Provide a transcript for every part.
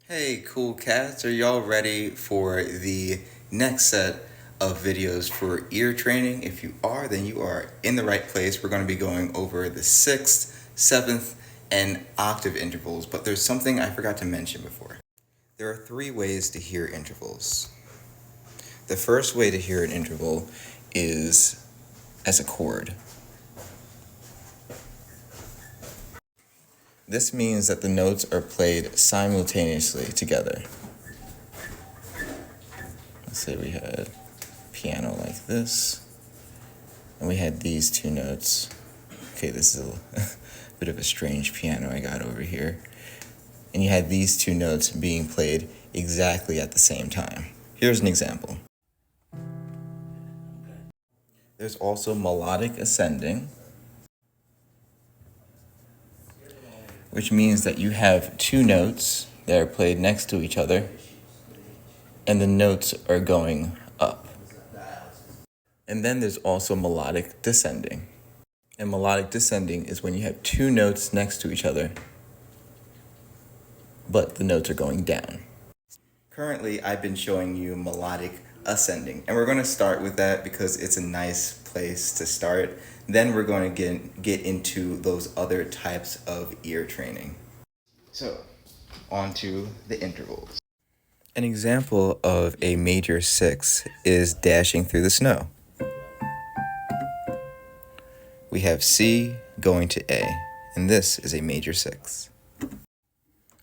Hey, cool cats, are y'all ready for the next set of videos for ear training? If you are, then you are in the right place. We're going to be going over the sixth, seventh, and octave intervals, but there's something I forgot to mention before. There are three ways to hear intervals. The first way to hear an interval is as a chord. This means that the notes are played simultaneously together. Let's say we had piano like this, and we had these two notes. Okay, this is a bit of a strange piano I got over here. And you had these two notes being played exactly at the same time. Here's an example. There's also melodic ascending, which means that you have two notes that are played next to each other, and the notes are going up. And then there's also melodic descending. And melodic descending is when you have two notes next to each other, but the notes are going down. Currently, I've been showing you melodic ascending, and we're going to start with that because it's a nice place to start. Then we're going to get into those other types of ear training. So, on to the intervals. An example of a major six is dashing through the snow. We have C going to A, and this is a major six.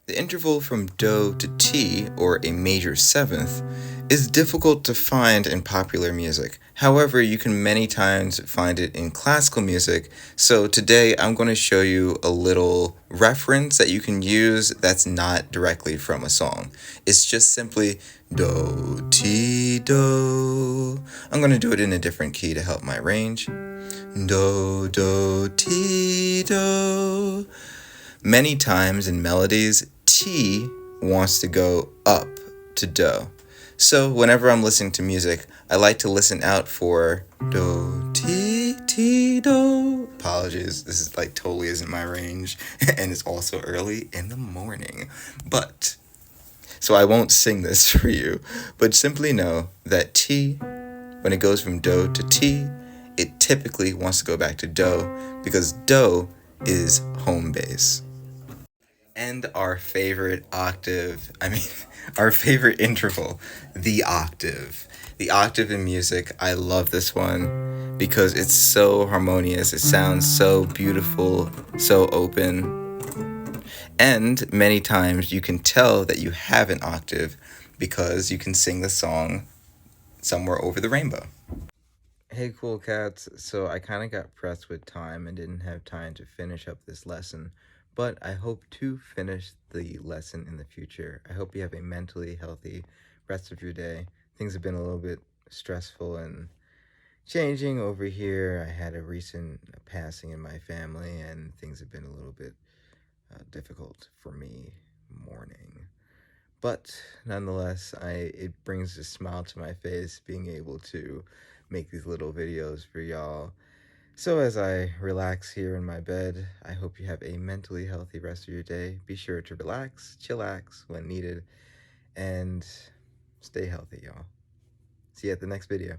The interval from Do to T, or a major seventh, is difficult to find in popular music. However, you can many times find it in classical music, so today I'm going to show you a little reference that you can use that's not directly from a song. It's just simply Do, Ti, Do. I'm going to do it in a different key to help my range. Do, Do, Ti, Do. Many times in melodies, T wants to go up to Do. So whenever I'm listening to music, I like to listen out for Do, Ti, Ti, Do. Apologies, this is like totally isn't my range, and it's also early in the morning. But, so I won't sing this for you, but simply know that T, when it goes from Do to T, it typically wants to go back to Do because Do is home base. And our favorite octave, our favorite interval, the octave. The octave in music, I love this one because it's so harmonious. It sounds so beautiful, so open. And many times you can tell that you have an octave because you can sing the song Somewhere Over the Rainbow. Hey, cool cats. So I kind of got pressed with time and didn't have time to finish up this lesson, but I hope to finish the lesson in the future. I hope you have a mentally healthy rest of your day. Things have been a little bit stressful and changing over here. I had a recent passing in my family, and things have been a little bit difficult for me mourning. But nonetheless, it brings a smile to my face being able to make these little videos for y'all. So as I relax here in my bed, I hope you have a mentally healthy rest of your day. Be sure to relax, chillax when needed, and stay healthy, y'all. See you at the next video.